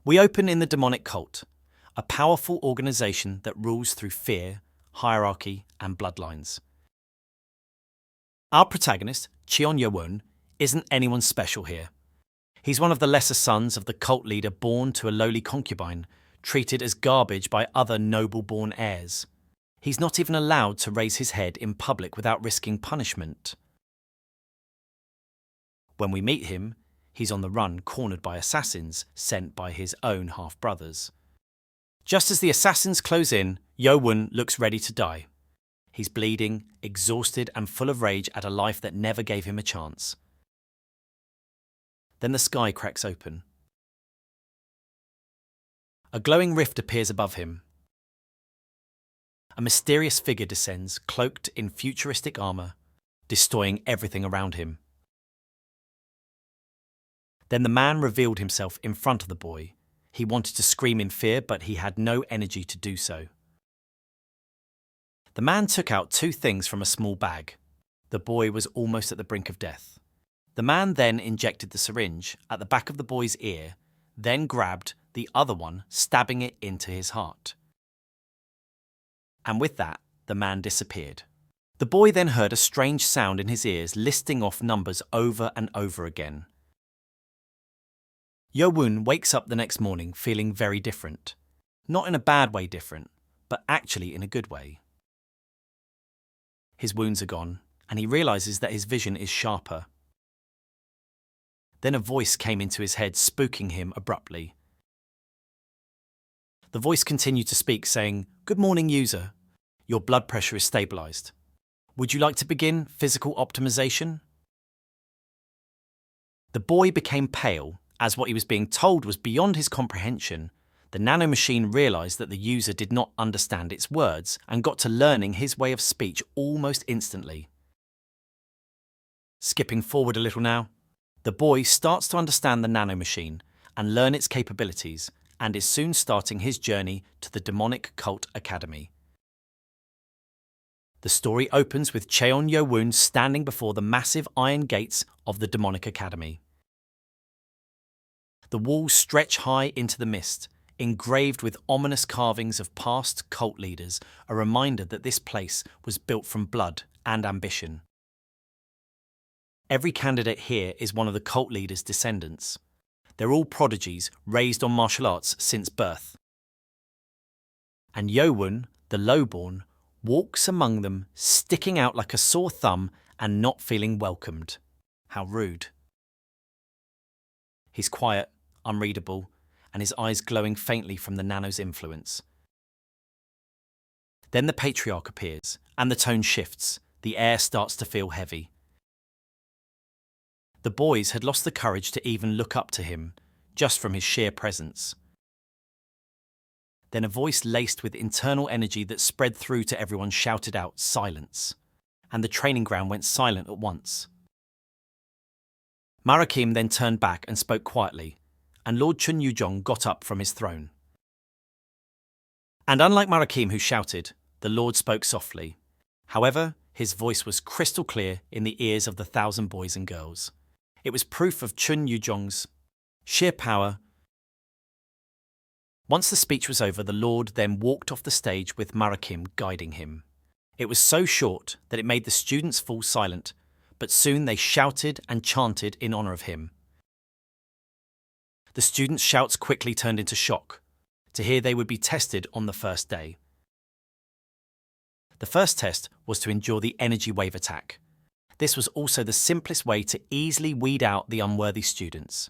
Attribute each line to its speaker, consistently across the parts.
Speaker 1: We open in the demonic cult, a powerful organization that rules through fear, hierarchy, and bloodlines. Our protagonist, Cheon Yo-won, isn't anyone special here. He's one of the lesser sons of the cult leader born to a lowly concubine, treated as garbage by other noble-born heirs. He's not even allowed to raise his head in public without risking punishment. When we meet him, he's on the run, cornered by assassins sent by his own half-brothers. Just as the assassins close in, Yo-won looks ready to die. He's bleeding, exhausted and full of rage at a life that never gave him a chance. Then the sky cracks open. A glowing rift appears above him. A mysterious figure descends, cloaked in futuristic armor, destroying everything around him. Then the man revealed himself in front of the boy. He wanted to scream in fear, but he had no energy to do so. The man took out two things from a small bag. The boy was almost at the brink of death. The man then injected the syringe at the back of the boy's ear, then grabbed the other one, stabbing it into his heart. And with that, the man disappeared. The boy then heard a strange sound in his ears, listing off numbers over and over again. Yo-won wakes up the next morning feeling very different. Not in a bad way different, but actually in a good way. His wounds are gone, and he realizes that his vision is sharper. Then a voice came into his head, spooking him abruptly. The voice continued to speak, saying, "Good morning, user. Your blood pressure is stabilized. Would you like to begin physical optimization?" The boy became pale, as what he was being told was beyond his comprehension. The nanomachine realized that the user did not understand its words and got to learning his way of speech almost instantly. Skipping forward a little now, the boy starts to understand the nanomachine and learn its capabilities, and is soon starting his journey to the demonic cult academy. The story opens with Cheon Yo-won standing before the massive iron gates of the demonic academy. The walls stretch high into the mist, engraved with ominous carvings of past cult leaders, a reminder that this place was built from blood and ambition. Every candidate here is one of the cult leaders' descendants. They're all prodigies raised on martial arts since birth. And Yo-won, the lowborn, walks among them, sticking out like a sore thumb and not feeling welcomed. How rude. He's quiet, unreadable, and his eyes glowing faintly from the nano's influence. Then the patriarch appears, and the tone shifts. The air starts to feel heavy. The boys had lost the courage to even look up to him, just from his sheer presence. Then a voice laced with internal energy that spread through to everyone shouted out, "Silence!" And the training ground went silent at once. Marakim then turned back and spoke quietly, and Lord Chun Yu-jong got up from his throne. And unlike Marakim, who shouted, the Lord spoke softly. However, his voice was crystal clear in the ears of the 1,000 boys and girls. It was proof of Chun Yu-jong's sheer power. Once the speech was over, the Lord then walked off the stage with Marakim guiding him. It was so short that it made the students fall silent, but soon they shouted and chanted in honor of him. The students' shouts quickly turned into shock, to hear they would be tested on the first day. The first test was to endure the energy wave attack. This was also the simplest way to easily weed out the unworthy students.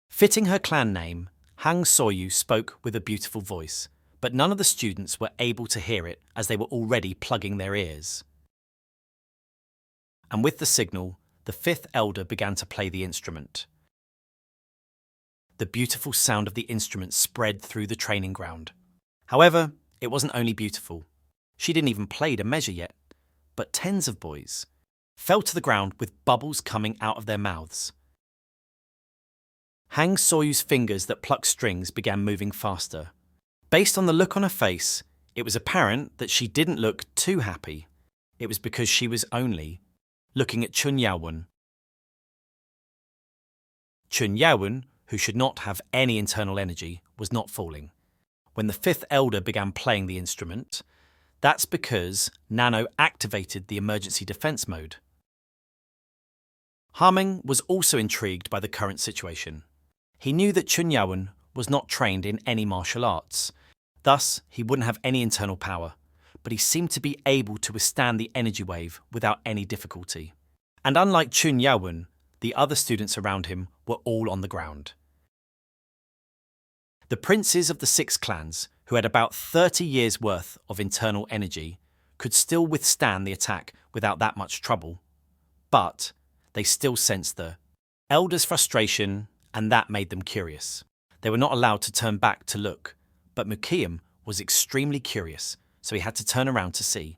Speaker 1: Fitting her clan name, Hang Soyu spoke with a beautiful voice, but none of the students were able to hear it as they were already plugging their ears. And with the signal, the fifth elder began to play the instrument. The beautiful sound of the instrument spread through the training ground. However, it wasn't only beautiful. She didn't even play a measure yet, but tens of boys fell to the ground with bubbles coming out of their mouths. Hang Soyu's fingers that plucked strings began moving faster. Based on the look on her face, it was apparent that she didn't look too happy. It was because she was only looking at Chun Yo-won. Chun Yo-won, who should not have any internal energy, was not falling. When the fifth elder began playing the instrument, that's because Nano activated the emergency defense mode. Hameng was also intrigued by the current situation. He knew that Chun Yawen was not trained in any martial arts, thus he wouldn't have any internal power, but he seemed to be able to withstand the energy wave without any difficulty. And unlike Chun Yawen, the other students around him were all on the ground. The princes of the 6 clans, who had about 30 years' worth of internal energy, could still withstand the attack without that much trouble, but they still sensed the elder's frustration, and that made them curious. They were not allowed to turn back to look, but Mukiam was extremely curious, so he had to turn around to see.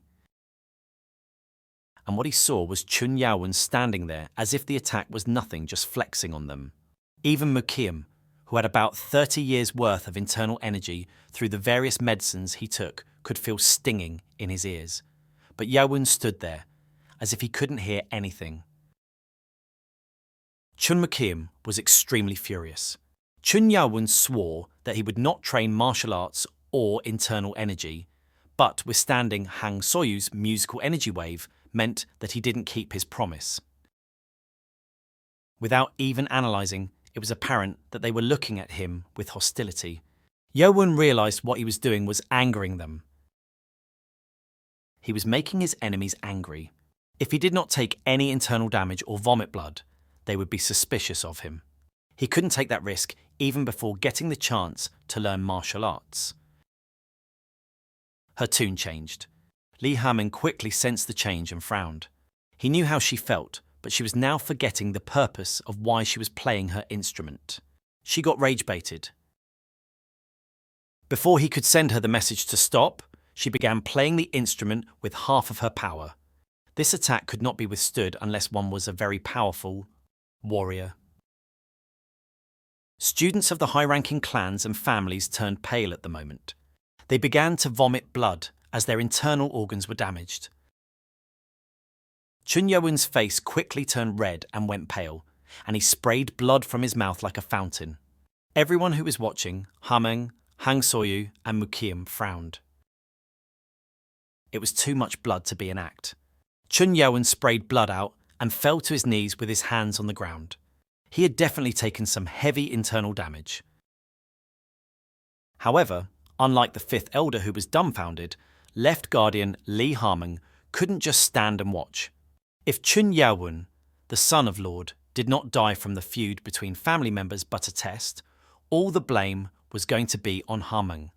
Speaker 1: And what he saw was Chun Yawen standing there as if the attack was nothing, just flexing on them. Even Mukiam, who had about 30 years' worth of internal energy through the various medicines he took, could feel stinging in his ears. But Yawen stood there, as if he couldn't hear anything. Chun Mukiam was extremely furious. Chun Yawen swore that he would not train martial arts or internal energy, but withstanding Hang Soyu's musical energy wave meant that he didn't keep his promise. Without even analysing, it was apparent that they were looking at him with hostility. Yawen realised what he was doing was angering them. He was making his enemies angry. If he did not take any internal damage or vomit blood, they would be suspicious of him. He couldn't take that risk even before getting the chance to learn martial arts. Her tune changed. Li Haming quickly sensed the change and frowned. He knew how she felt, but she was now forgetting the purpose of why she was playing her instrument. She got rage-baited. Before he could send her the message to stop, she began playing the instrument with half of her power. This attack could not be withstood unless one was a very powerful warrior. Students of the high-ranking clans and families turned pale at the moment. They began to vomit blood as their internal organs were damaged. Chun Yawen's face quickly turned red and went pale, and he sprayed blood from his mouth like a fountain. Everyone who was watching, Hameng, Hang Soyu, and Mukiam, frowned. It was too much blood to be an act. Chun Yawen sprayed blood out and fell to his knees with his hands on the ground. He had definitely taken some heavy internal damage. However, unlike the fifth elder who was dumbfounded, Left Guardian Li Hameng couldn't just stand and watch. If Chun Yawen, the son of Lord, did not die from the feud between family members but a test, all the blame was going to be on Hameng.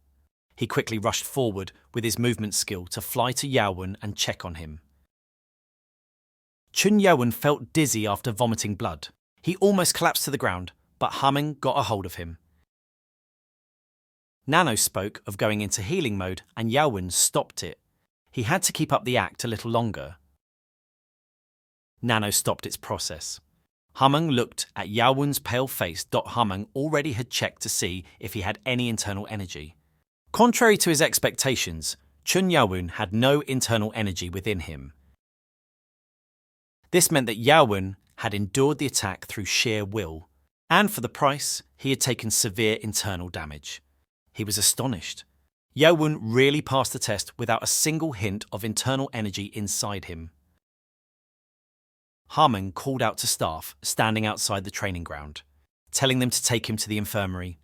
Speaker 1: He quickly rushed forward with his movement skill to fly to Yawen and check on him. Chun Yawen felt dizzy after vomiting blood. He almost collapsed to the ground, but Hameng got a hold of him. Nano spoke of going into healing mode and Yawen stopped it. He had to keep up the act a little longer. Nano stopped its process. Hameng looked at Yawen's pale face. Hameng already had checked to see if he had any internal energy. Contrary to his expectations, Chun Yawen had no internal energy within him. This meant that Yawen had endured the attack through sheer will, and for the price, he had taken severe internal damage. He was astonished. Yawen really passed the test without a single hint of internal energy inside him. Hameng called out to staff standing outside the training ground, telling them to take him to the infirmary.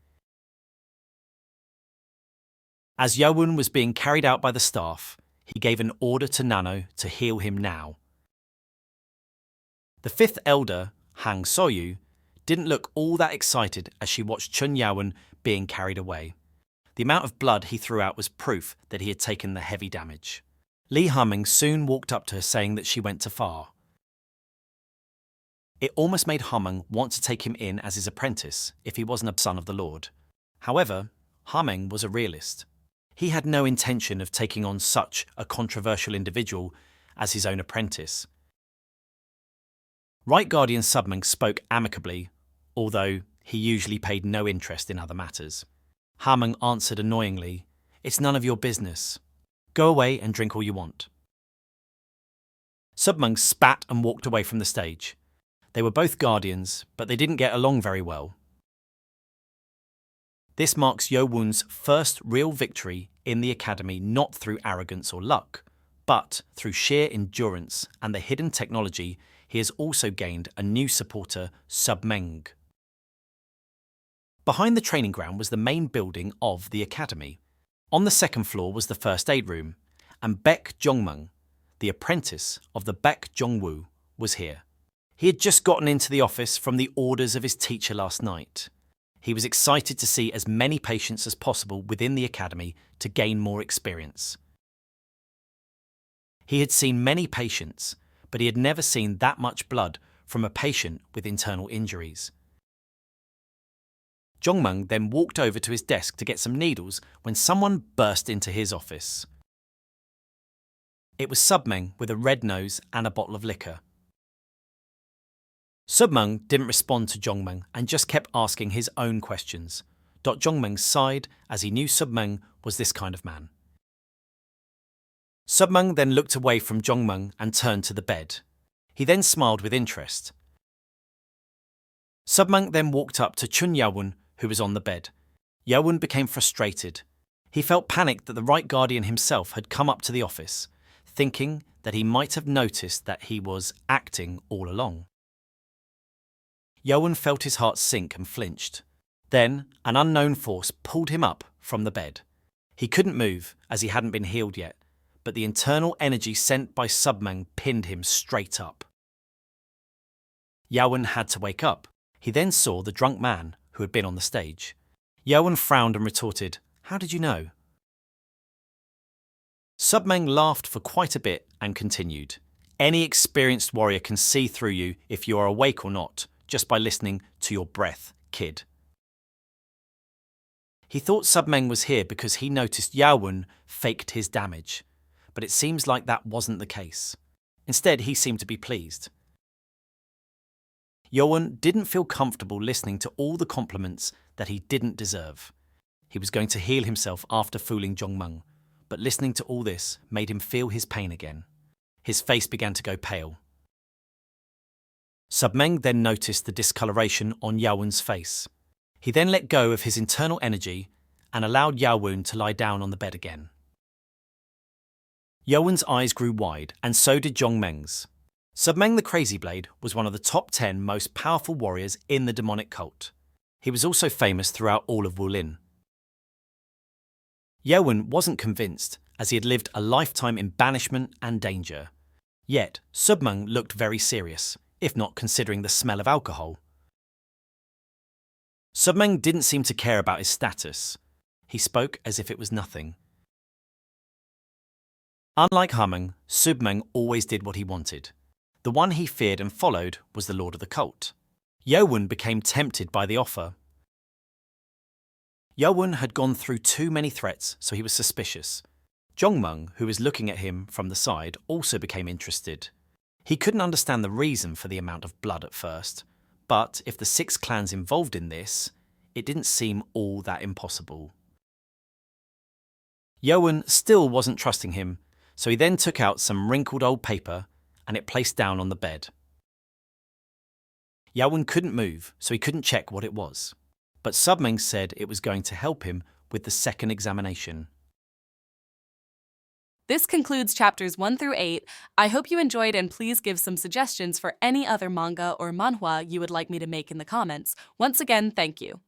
Speaker 1: As Yawen was being carried out by the staff, he gave an order to Nano to heal him now. The fifth elder, Hang Soyu, didn't look all that excited as she watched Chun Yawen being carried away. The amount of blood he threw out was proof that he had taken the heavy damage. Li Hameng soon walked up to her saying that she went too far. It almost made Hameng want to take him in as his apprentice if he wasn't a son of the Lord. However, Hameng was a realist. He had no intention of taking on such a controversial individual as his own apprentice. Right Guardian Submeng spoke amicably, although he usually paid no interest in other matters. Hameng answered annoyingly, "It's none of your business. Go away and drink all you want." Submeng spat and walked away from the stage. They were both guardians, but they didn't get along very well. This marks Yo-won's first real victory in the academy, not through arrogance or luck, but through sheer endurance and the hidden technology. He has also gained a new supporter, Submeng. Behind the training ground was the main building of the academy. On the second floor was the first aid room, and Baek Jongmung, the apprentice of the Baek Jongwoo, was here. He had just gotten into the office from the orders of his teacher last night. He was excited to see as many patients as possible within the academy to gain more experience. He had seen many patients, but he had never seen that much blood from a patient with internal injuries. Jongmung then walked over to his desk to get some needles when someone burst into his office. It was Submeng with a red nose and a bottle of liquor. Submeng didn't respond to Jongmung and just kept asking his own questions. Jongmung sighed as he knew Submeng was this kind of man. Submeng then looked away from Jongmung and turned to the bed. He then smiled with interest. Submeng then walked up to Chun Yawon, who was on the bed. Yawon became frustrated. He felt panicked that the right guardian himself had come up to the office, thinking that he might have noticed that he was acting all along. Yawon felt his heart sink and flinched. Then, an unknown force pulled him up from the bed. He couldn't move, as he hadn't been healed yet, but the internal energy sent by Submeng pinned him straight up. Yawon had to wake up. He then saw the drunk man who had been on the stage. Yawon frowned and retorted, "How did you know?" Submeng laughed for quite a bit and continued, "Any experienced warrior can see through you if you are awake or not, just by listening to your breath, kid." He thought Submeng was here because he noticed Yawon faked his damage, but it seems like that wasn't the case. Instead, he seemed to be pleased. Yawon didn't feel comfortable listening to all the compliments that he didn't deserve. He was going to heal himself after fooling Jongmung, but listening to all this made him feel his pain again. His face began to go pale. Submeng then noticed the discoloration on Yawon's face. He then let go of his internal energy and allowed Yawon to lie down on the bed again. Yawon's eyes grew wide, and so did Jongmeng's. Submeng the Crazy Blade was one of the top 10 most powerful warriors in the demonic cult. He was also famous throughout all of Wulin. Yawon wasn't convinced, as he had lived a lifetime in banishment and danger. Yet, Submeng looked very serious, if not considering the smell of alcohol. Submeng didn't seem to care about his status. He spoke as if it was nothing. Unlike Hameng, Submeng always did what he wanted. The one he feared and followed was the lord of the cult. Yawon became tempted by the offer. Yawon had gone through too many threats, so he was suspicious. Jongmung, who was looking at him from the side, also became interested. He couldn't understand the reason for the amount of blood at first, but if the 6 clans involved in this, it didn't seem all that impossible. Yawon still wasn't trusting him, so he then took out some wrinkled old paper and it placed down on the bed. Yawon couldn't move, so he couldn't check what it was. But Submeng said it was going to help him with the second examination.
Speaker 2: This concludes chapters 1 through 8. I hope you enjoyed, and please give some suggestions for any other manga or manhwa you would like me to make in the comments. Once again, thank you.